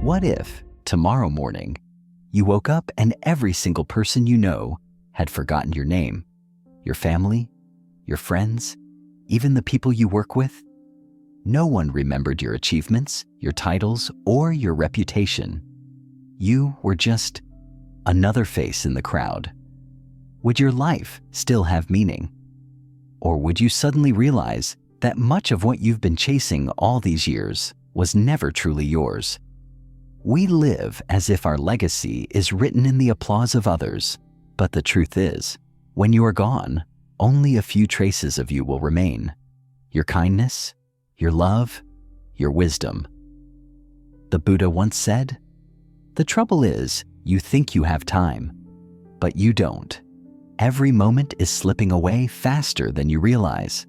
What if, tomorrow morning, you woke up and every single person you know had forgotten your name, your family, your friends, even the people you work with? No one remembered your achievements, your titles, or your reputation. You were just another face in the crowd. Would your life still have meaning? Or would you suddenly realize that much of what you've been chasing all these years was never truly yours? We live as if our legacy is written in the applause of others, but the truth is, when you are gone, only a few traces of you will remain. Your kindness, your love, your wisdom. The Buddha once said, "The trouble is, you think you have time, but you don't. Every moment is slipping away faster than you realize."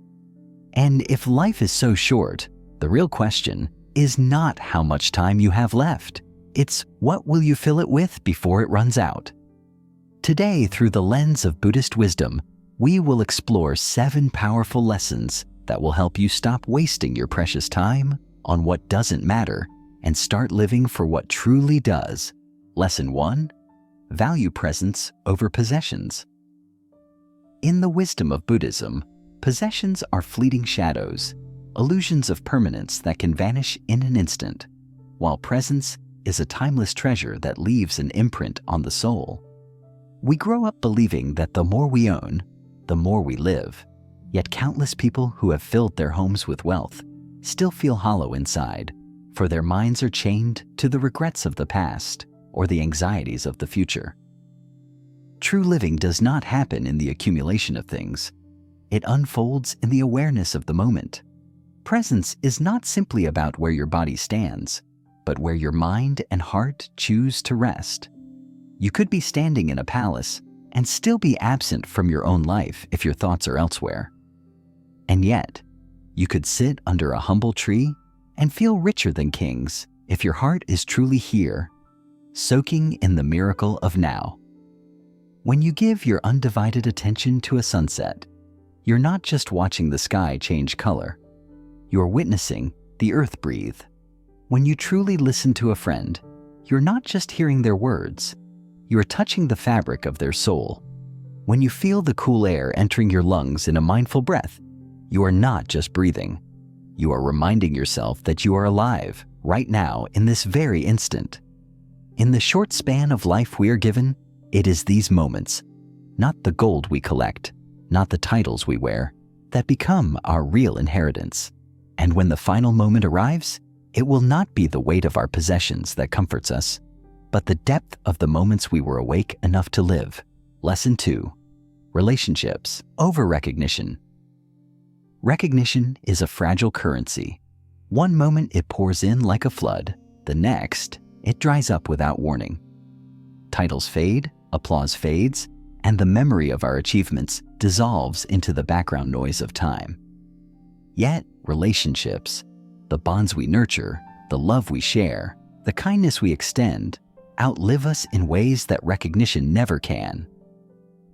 And if life is so short, the real question is not how much time you have left. It's what will you fill it with before it runs out? Today, through the lens of Buddhist wisdom, we will explore 7 powerful lessons that will help you stop wasting your precious time on what doesn't matter and start living for what truly does. Lesson 1: Value presence over possessions. In the wisdom of Buddhism, possessions are fleeting shadows, illusions of permanence that can vanish in an instant, while presence is a timeless treasure that leaves an imprint on the soul. We grow up believing that the more we own, the more we live, yet countless people who have filled their homes with wealth still feel hollow inside, for their minds are chained to the regrets of the past or the anxieties of the future. True living does not happen in the accumulation of things. It unfolds in the awareness of the moment. Presence is not simply about where your body stands, but where your mind and heart choose to rest. You could be standing in a palace and still be absent from your own life if your thoughts are elsewhere. And yet, you could sit under a humble tree and feel richer than kings if your heart is truly here, soaking in the miracle of now. When you give your undivided attention to a sunset, you're not just watching the sky change color. You're witnessing the earth breathe. When you truly listen to a friend, you're not just hearing their words, you're touching the fabric of their soul. When you feel the cool air entering your lungs in a mindful breath, you are not just breathing. You are reminding yourself that you are alive right now in this very instant. In the short span of life we are given, it is these moments, not the gold we collect, not the titles we wear, that become our real inheritance. And when the final moment arrives, it will not be the weight of our possessions that comforts us, but the depth of the moments we were awake enough to live. Lesson 2: Relationships over recognition. Recognition is a fragile currency. One moment it pours in like a flood, the next, it dries up without warning. Titles fade, applause fades, and the memory of our achievements dissolves into the background noise of time. Yet, relationships, the bonds we nurture, the love we share, the kindness we extend, outlive us in ways that recognition never can.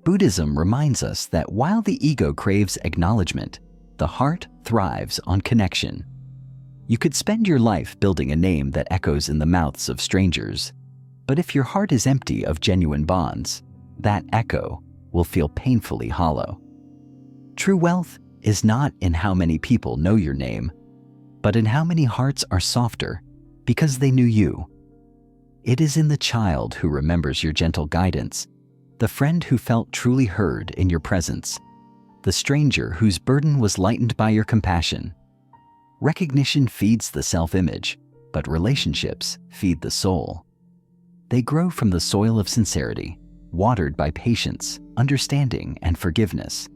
Buddhism reminds us that while the ego craves acknowledgement, the heart thrives on connection. You could spend your life building a name that echoes in the mouths of strangers, but if your heart is empty of genuine bonds, that echo will feel painfully hollow. True wealth is not in how many people know your name, but in how many hearts are softer because they knew you. It is in the child who remembers your gentle guidance, the friend who felt truly heard in your presence, the stranger whose burden was lightened by your compassion. Recognition feeds the self-image, but relationships feed the soul. They grow from the soil of sincerity, watered by patience, understanding, and forgiveness.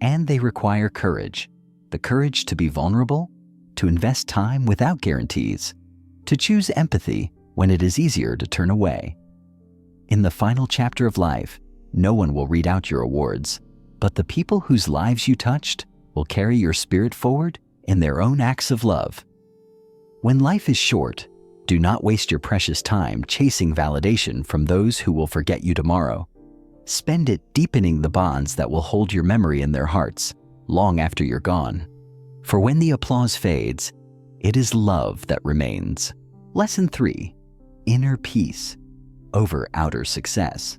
And they require courage, the courage to be vulnerable, to invest time without guarantees, to choose empathy when it is easier to turn away. In the final chapter of life, no one will read out your awards, but the people whose lives you touched will carry your spirit forward in their own acts of love. When life is short, do not waste your precious time chasing validation from those who will forget you tomorrow. Spend it deepening the bonds that will hold your memory in their hearts long after you're gone. For when the applause fades, it is love that remains. Lesson 3: inner peace over outer success.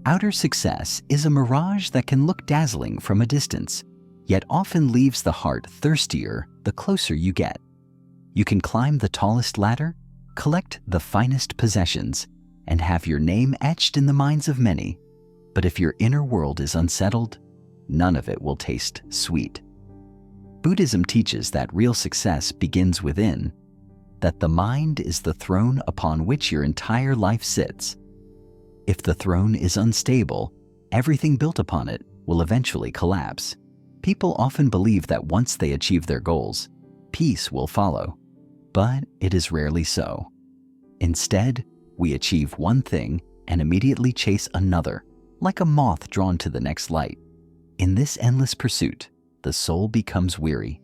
Outer success is a mirage that can look dazzling from a distance, yet often leaves the heart thirstier the closer you get. You can climb the tallest ladder, collect the finest possessions, and have your name etched in the minds of many. But if your inner world is unsettled, none of it will taste sweet. Buddhism teaches that real success begins within, that the mind is the throne upon which your entire life sits. If the throne is unstable, everything built upon it will eventually collapse. People often believe that once they achieve their goals, peace will follow, but it is rarely so. Instead, we achieve one thing and immediately chase another, like a moth drawn to the next light. In this endless pursuit, the soul becomes weary,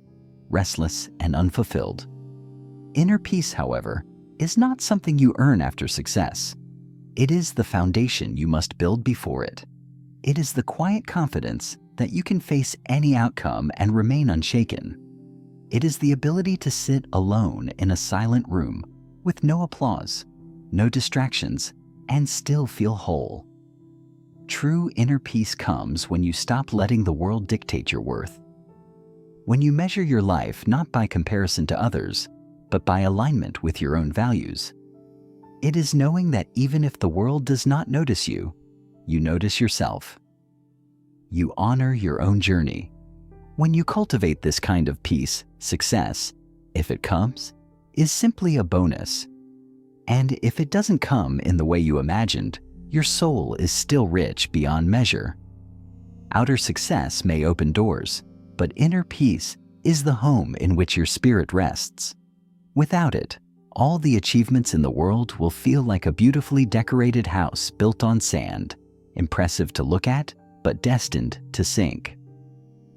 restless, and unfulfilled. Inner peace, however, is not something you earn after success. It is the foundation you must build before it. It is the quiet confidence that you can face any outcome and remain unshaken. It is the ability to sit alone in a silent room with no applause, no distractions, and still feel whole. True inner peace comes when you stop letting the world dictate your worth. When you measure your life not by comparison to others, but by alignment with your own values. It is knowing that even if the world does not notice you, you notice yourself. You honor your own journey. When you cultivate this kind of peace, success, if it comes, is simply a bonus. And if it doesn't come in the way you imagined, your soul is still rich beyond measure. Outer success may open doors, but inner peace is the home in which your spirit rests. Without it, all the achievements in the world will feel like a beautifully decorated house built on sand, impressive to look at, but destined to sink.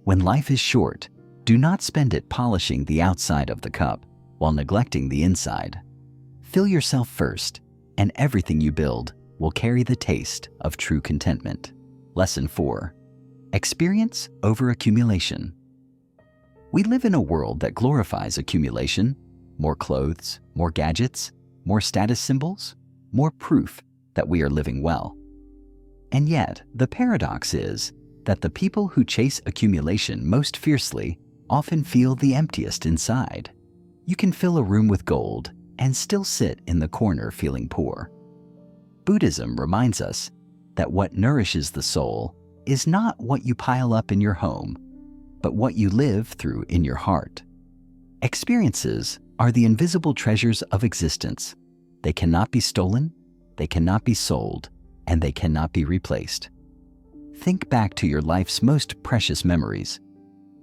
When life is short, do not spend it polishing the outside of the cup while neglecting the inside. Fill yourself first, and everything you build will carry the taste of true contentment. Lesson 4. Experience over accumulation. We live in a world that glorifies accumulation. More clothes, more gadgets, more status symbols, more proof that we are living well. And yet, the paradox is that the people who chase accumulation most fiercely often feel the emptiest inside. You can fill a room with gold and still sit in the corner feeling poor. Buddhism reminds us that what nourishes the soul is not what you pile up in your home, but what you live through in your heart. Experiences are the invisible treasures of existence. They cannot be stolen, they cannot be sold, and they cannot be replaced. Think back to your life's most precious memories.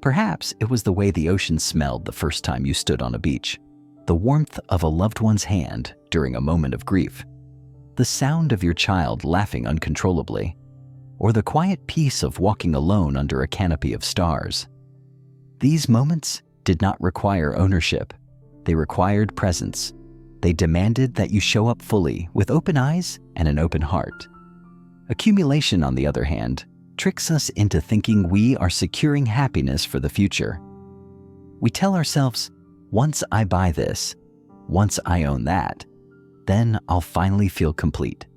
Perhaps it was the way the ocean smelled the first time you stood on a beach, the warmth of a loved one's hand during a moment of grief, the sound of your child laughing uncontrollably, or the quiet peace of walking alone under a canopy of stars. These moments did not require ownership. They required presence. They demanded that you show up fully with open eyes and an open heart. Accumulation, on the other hand, tricks us into thinking we are securing happiness for the future. We tell ourselves, once I buy this, once I own that, then I'll finally feel complete.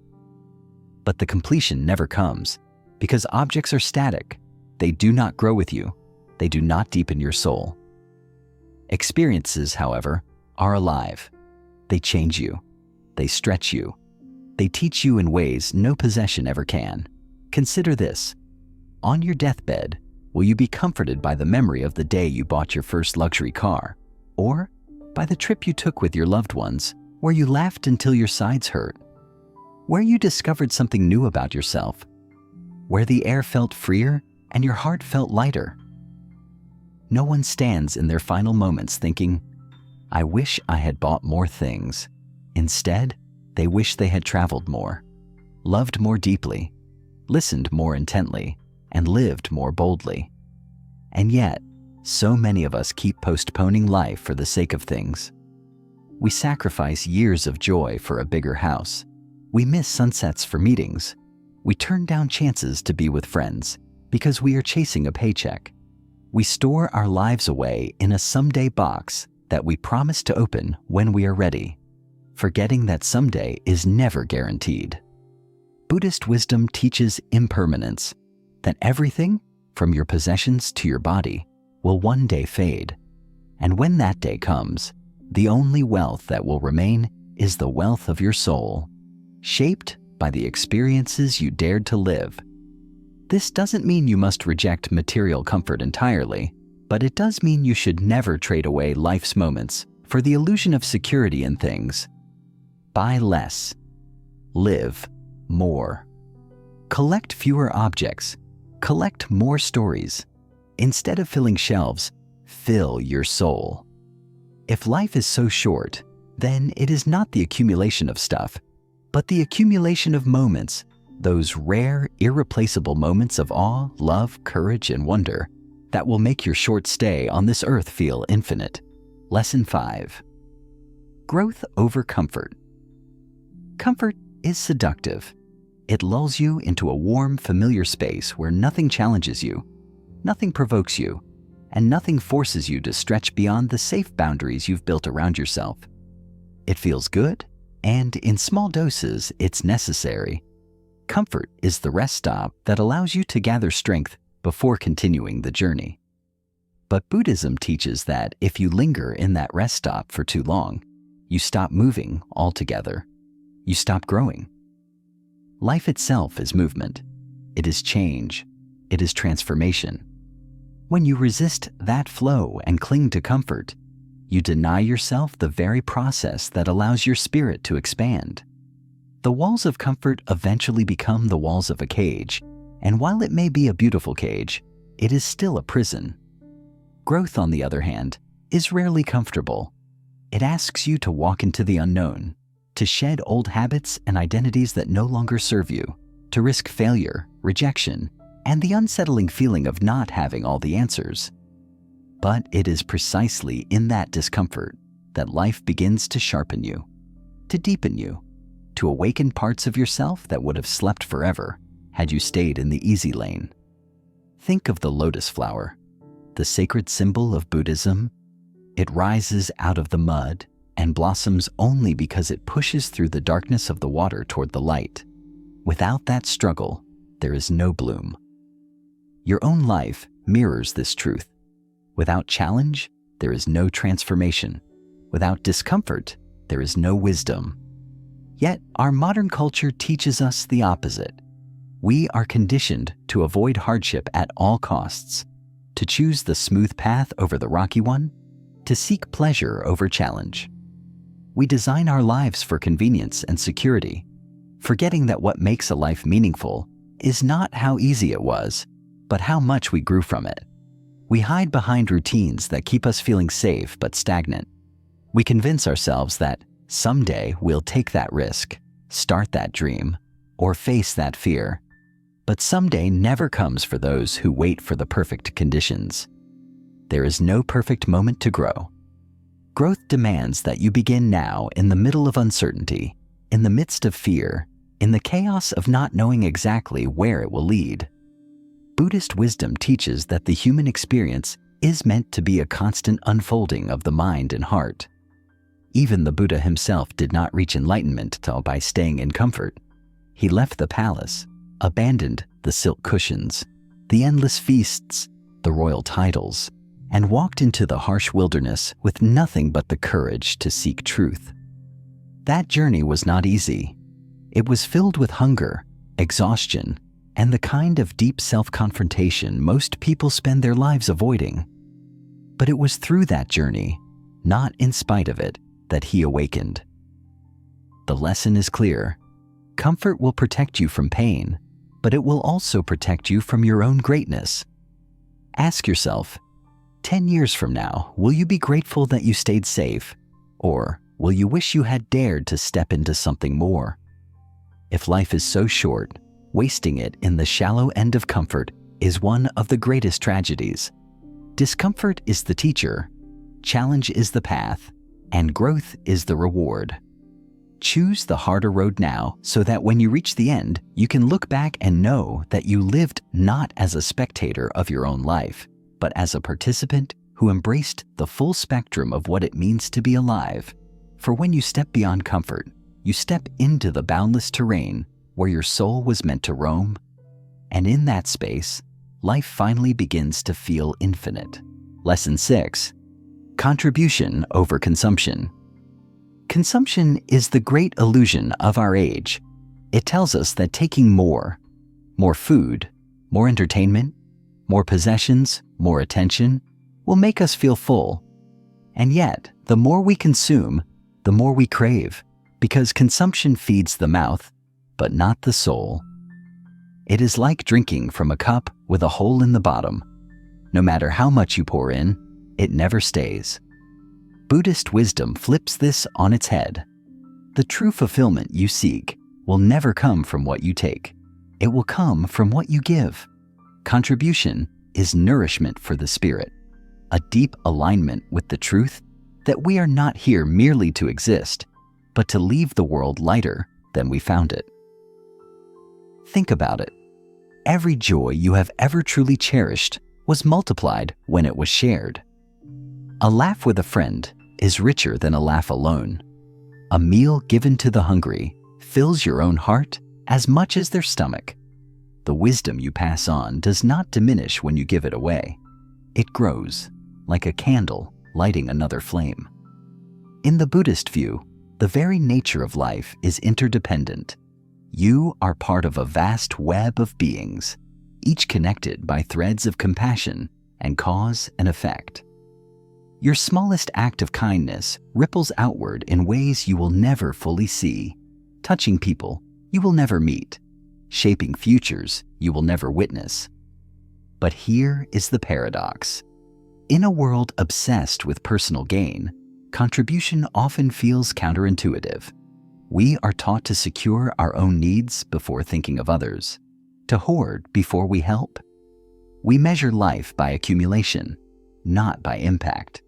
But the completion never comes because objects are static. They do not grow with you. They do not deepen your soul. Experiences, however, are alive. They change you. They stretch you. They teach you in ways no possession ever can. Consider this. On your deathbed, will you be comforted by the memory of the day you bought your first luxury car, or by the trip you took with your loved ones, where you laughed until your sides hurt, where you discovered something new about yourself, where the air felt freer and your heart felt lighter? No one stands in their final moments thinking, I wish I had bought more things. Instead, they wish they had traveled more, loved more deeply, listened more intently, and lived more boldly. And yet, so many of us keep postponing life for the sake of things. We sacrifice years of joy for a bigger house. We miss sunsets for meetings. We turn down chances to be with friends because we are chasing a paycheck. We store our lives away in a someday box that we promise to open when we are ready. forgetting that someday is never guaranteed. Buddhist wisdom teaches impermanence, that everything, from your possessions to your body, will one day fade. And when that day comes, the only wealth that will remain is the wealth of your soul, shaped by the experiences you dared to live. This doesn't mean you must reject material comfort entirely, but it does mean you should never trade away life's moments for the illusion of security in things. Buy less. Live more. Collect fewer objects. Collect more stories. Instead of filling shelves, fill your soul. If life is so short, then it is not the accumulation of stuff, but the accumulation of moments, those rare, irreplaceable moments of awe, love, courage, and wonder that will make your short stay on this earth feel infinite. Lesson 5. Growth over comfort. Comfort is seductive. It lulls you into a warm, familiar space where nothing challenges you, nothing provokes you, and nothing forces you to stretch beyond the safe boundaries you've built around yourself. It feels good, and in small doses, it's necessary. Comfort is the rest stop that allows you to gather strength before continuing the journey. But Buddhism teaches that if you linger in that rest stop for too long, you stop moving altogether. You stop growing. Life itself is movement. It is change. It is transformation. When you resist that flow and cling to comfort, you deny yourself the very process that allows your spirit to expand. The walls of comfort eventually become the walls of a cage, and while it may be a beautiful cage, it is still a prison. Growth, on the other hand, is rarely comfortable. It asks you to walk into the unknown, to shed old habits and identities that no longer serve you, to risk failure, rejection, and the unsettling feeling of not having all the answers. But it is precisely in that discomfort that life begins to sharpen you, to deepen you, to awaken parts of yourself that would have slept forever had you stayed in the easy lane. Think of the lotus flower, the sacred symbol of Buddhism. It rises out of the mud and blossoms only because it pushes through the darkness of the water toward the light. Without that struggle, there is no bloom. Your own life mirrors this truth. Without challenge, there is no transformation. Without discomfort, there is no wisdom. Yet, our modern culture teaches us the opposite. We are conditioned to avoid hardship at all costs, to choose the smooth path over the rocky one, to seek pleasure over challenge. We design our lives for convenience and security, forgetting that what makes a life meaningful is not how easy it was, but how much we grew from it. We hide behind routines that keep us feeling safe but stagnant. We convince ourselves that someday we'll take that risk, start that dream, or face that fear. But someday never comes for those who wait for the perfect conditions. There is no perfect moment to grow. Growth demands that you begin now in the middle of uncertainty, in the midst of fear, in the chaos of not knowing exactly where it will lead. Buddhist wisdom teaches that the human experience is meant to be a constant unfolding of the mind and heart. Even the Buddha himself did not reach enlightenment by staying in comfort. He left the palace, abandoned the silk cushions, the endless feasts, the royal titles, and walked into the harsh wilderness with nothing but the courage to seek truth. That journey was not easy. It was filled with hunger, exhaustion, and the kind of deep self-confrontation most people spend their lives avoiding. But it was through that journey, not in spite of it, that he awakened. The lesson is clear. Comfort will protect you from pain, but it will also protect you from your own greatness. Ask yourself, 10 years from now, will you be grateful that you stayed safe, or will you wish you had dared to step into something more? If life is so short, wasting it in the shallow end of comfort is one of the greatest tragedies. Discomfort is the teacher, challenge is the path, and growth is the reward. Choose the harder road now so that when you reach the end, you can look back and know that you lived not as a spectator of your own life, but as a participant who embraced the full spectrum of what it means to be alive, For when you step beyond comfort, you step into the boundless terrain where your soul was meant to roam, and in that space, life finally begins to feel infinite. Lesson 6. Contribution over consumption. Consumption is the great illusion of our age. It tells us that taking more food, more entertainment, more possessions, more attention, will make us feel full. And yet, the more we consume, the more we crave, because consumption feeds the mouth, but not the soul. It is like drinking from a cup with a hole in the bottom. No matter how much you pour in, it never stays. Buddhist wisdom flips this on its head. The true fulfillment you seek will never come from what you take. It will come from what you give. Contribution is nourishment for the spirit, a deep alignment with the truth that we are not here merely to exist, but to leave the world lighter than we found it. Think about it. Every joy you have ever truly cherished was multiplied when it was shared. A laugh with a friend is richer than a laugh alone. A meal given to the hungry fills your own heart as much as their stomach. The wisdom you pass on does not diminish when you give it away. It grows, like a candle lighting another flame. In the Buddhist view, the very nature of life is interdependent. You are part of a vast web of beings, each connected by threads of compassion and cause and effect. Your smallest act of kindness ripples outward in ways you will never fully see, touching people you will never meet, shaping futures you will never witness. But here is the paradox. In a world obsessed with personal gain, contribution often feels counterintuitive. We are taught to secure our own needs before thinking of others, to hoard before we help. We measure life by accumulation, not by impact.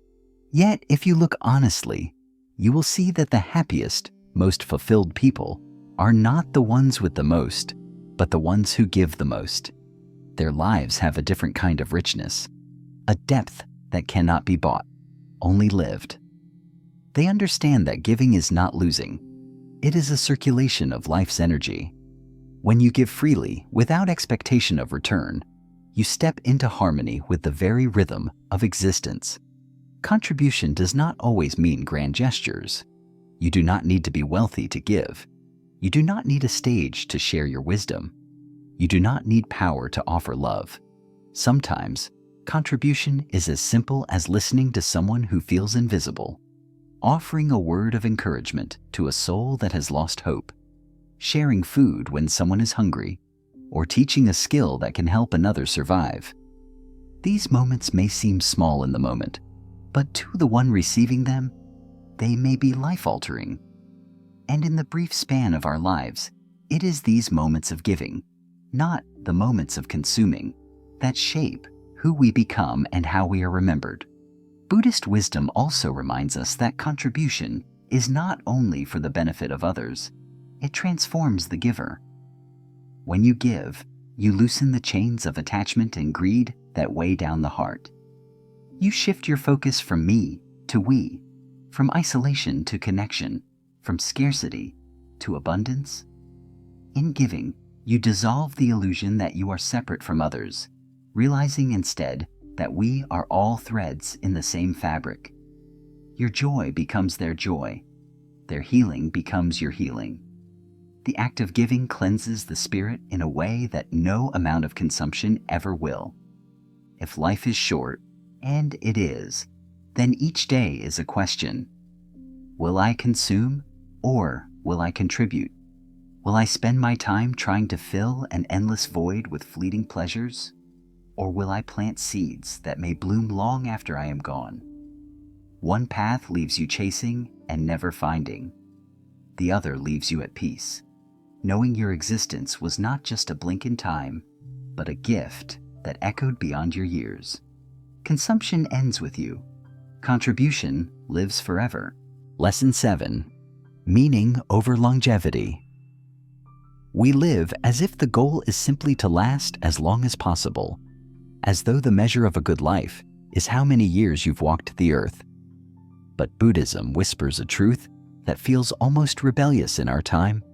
Yet, if you look honestly, you will see that the happiest, most fulfilled people are not the ones with the most, but the ones who give the most. Their lives have a different kind of richness, a depth that cannot be bought, only lived. They understand that giving is not losing. It is a circulation of life's energy. When you give freely, without expectation of return, you step into harmony with the very rhythm of existence. Contribution does not always mean grand gestures. You do not need to be wealthy to give. You do not need a stage to share your wisdom. You do not need power to offer love. Sometimes, contribution is as simple as listening to someone who feels invisible, offering a word of encouragement to a soul that has lost hope, sharing food when someone is hungry, or teaching a skill that can help another survive. These moments may seem small in the moment, but to the one receiving them, they may be life-altering. And in the brief span of our lives, it is these moments of giving, not the moments of consuming, that shape who we become and how we are remembered. Buddhist wisdom also reminds us that contribution is not only for the benefit of others, it transforms the giver. When you give, you loosen the chains of attachment and greed that weigh down the heart. You shift your focus from me to we, from isolation to connection, from scarcity to abundance. In giving, you dissolve the illusion that you are separate from others, realizing instead that we are all threads in the same fabric. Your joy becomes their joy. Their healing becomes your healing. The act of giving cleanses the spirit in a way that no amount of consumption ever will. If life is short, and it is, then each day is a question. Will I consume, or will I contribute? Will I spend my time trying to fill an endless void with fleeting pleasures? Or will I plant seeds that may bloom long after I am gone? One path leaves you chasing and never finding. The other leaves you at peace, knowing your existence was not just a blink in time, but a gift that echoed beyond your years. Consumption ends with you. Contribution lives forever. Lesson 7. Meaning over longevity. We live as if the goal is simply to last as long as possible, as though the measure of a good life is how many years you've walked the earth. But Buddhism whispers a truth that feels almost rebellious in our time?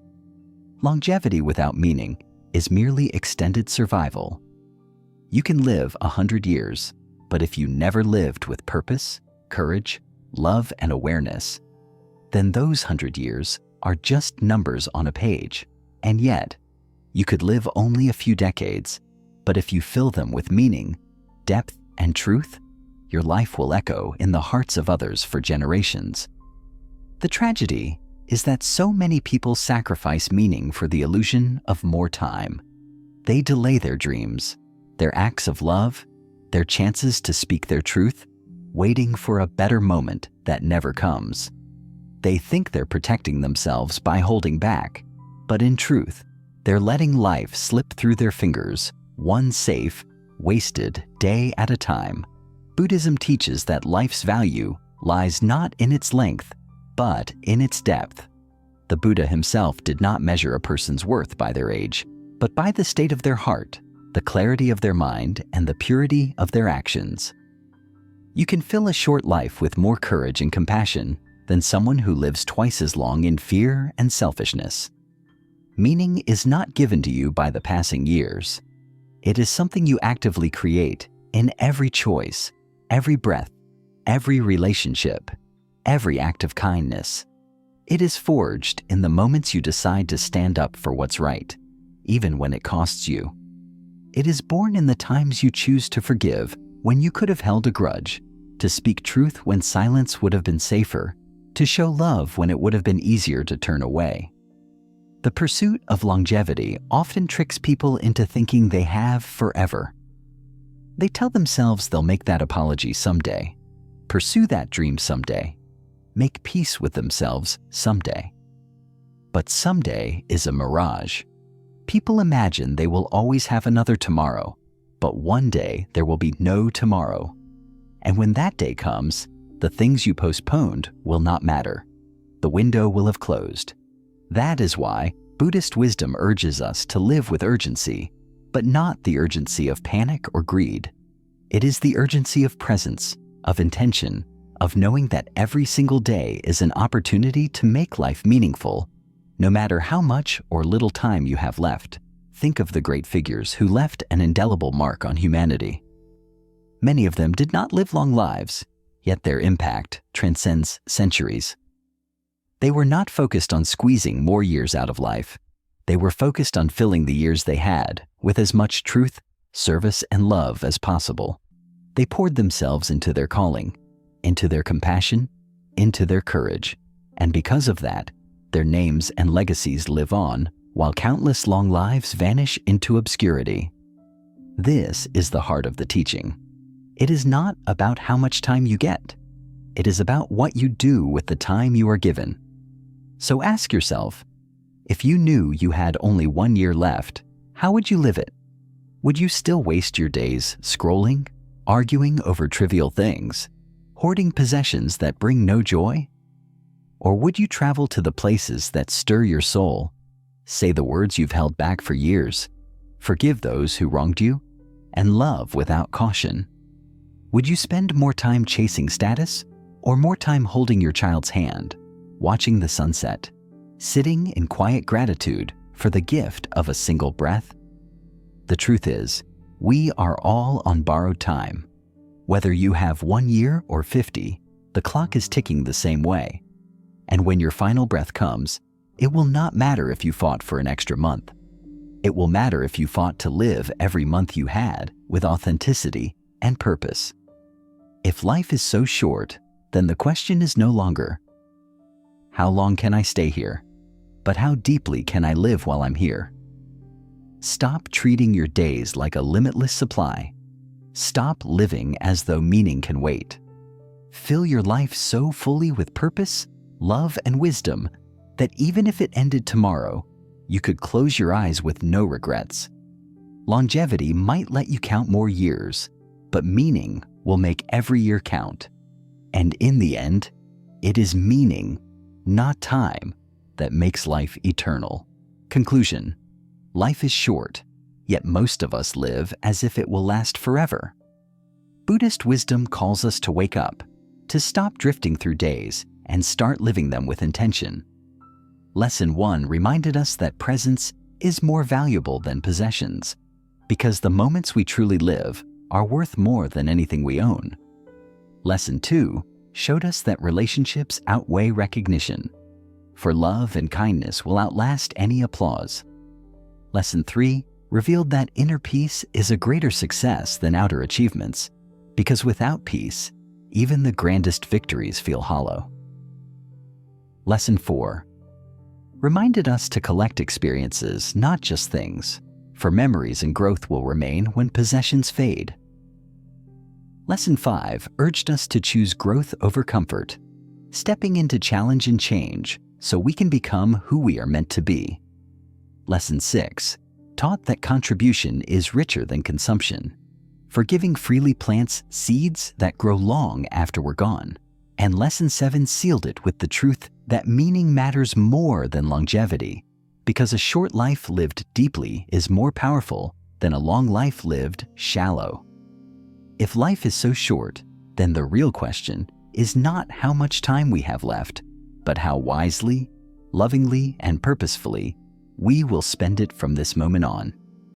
Longevity without meaning is merely extended survival. You can live 100 years, but if you never lived with purpose, courage, love, and awareness, then those 100 years are just numbers on a page. And yet, you could live only a few decades, but if you fill them with meaning, depth, and truth, your life will echo in the hearts of others for generations. The tragedy is that so many people sacrifice meaning for the illusion of more time. They delay their dreams, their acts of love, their chances to speak their truth, waiting for a better moment that never comes. They think they're protecting themselves by holding back, but in truth, they're letting life slip through their fingers, one safe, wasted day at a time. Buddhism teaches that life's value lies not in its length, but in its depth. The Buddha himself did not measure a person's worth by their age, but by the state of their heart, the clarity of their mind, and the purity of their actions. You can fill a short life with more courage and compassion than someone who lives twice as long in fear and selfishness. Meaning is not given to you by the passing years. It is something you actively create in every choice, every breath, every relationship, every act of kindness. It is forged in the moments you decide to stand up for what's right, even when it costs you. It is born in the times you choose to forgive when you could have held a grudge, to speak truth when silence would have been safer, to show love when it would have been easier to turn away. The pursuit of longevity often tricks people into thinking they have forever. They tell themselves they'll make that apology someday, pursue that dream someday, make peace with themselves someday. But someday is a mirage. People imagine they will always have another tomorrow, but one day there will be no tomorrow. And when that day comes, the things you postponed will not matter. The window will have closed. That is why Buddhist wisdom urges us to live with urgency, but not the urgency of panic or greed. It is the urgency of presence, of intention, of knowing that every single day is an opportunity to make life meaningful. No matter how much or little time you have left, think of the great figures who left an indelible mark on humanity. Many of them did not live long lives, yet their impact transcends centuries. They were not focused on squeezing more years out of life. They were focused on filling the years they had with as much truth, service, and love as possible. They poured themselves into their calling, into their compassion, into their courage, and because of that, their names and legacies live on, while countless long lives vanish into obscurity. This is the heart of the teaching. It is not about how much time you get. It is about what you do with the time you are given. So ask yourself, if you knew you had only 1 year left, how would you live it? Would you still waste your days scrolling, arguing over trivial things, hoarding possessions that bring no joy? Or would you travel to the places that stir your soul, say the words you've held back for years, forgive those who wronged you, and love without caution? Would you spend more time chasing status, or more time holding your child's hand, watching the sunset, sitting in quiet gratitude for the gift of a single breath? The truth is, we are all on borrowed time. Whether you have 1 year or 50, the clock is ticking the same way. And when your final breath comes, it will not matter if you fought for an extra month. It will matter if you fought to live every month you had with authenticity and purpose. If life is so short, then the question is no longer, how long can I stay here? But how deeply can I live while I'm here? Stop treating your days like a limitless supply. Stop living as though meaning can wait. Fill your life so fully with purpose, love, and wisdom that even if it ended tomorrow, you could close your eyes with no regrets. Longevity might let you count more years, but meaning will make every year count. And in the end, it is meaning, not time, that makes life eternal. Conclusion: life is short, yet most of us live as if it will last forever. Buddhist wisdom calls us to wake up, to stop drifting through days, and start living them with intention. Lesson 1 reminded us that presence is more valuable than possessions, because the moments we truly live are worth more than anything we own. Lesson 2 showed us that relationships outweigh recognition, for love and kindness will outlast any applause. Lesson 3 revealed that inner peace is a greater success than outer achievements, because without peace, even the grandest victories feel hollow. Lesson 4 reminded us to collect experiences, not just things, for memories and growth will remain when possessions fade. Lesson 5 urged us to choose growth over comfort, stepping into challenge and change so we can become who we are meant to be. Lesson 6 taught that contribution is richer than consumption, for giving freely plants seeds that grow long after we're gone. And Lesson 7 sealed it with the truth that meaning matters more than longevity, because a short life lived deeply is more powerful than a long life lived shallow. If life is so short, then the real question is not how much time we have left, but how wisely, lovingly, and purposefully we will spend it from this moment on.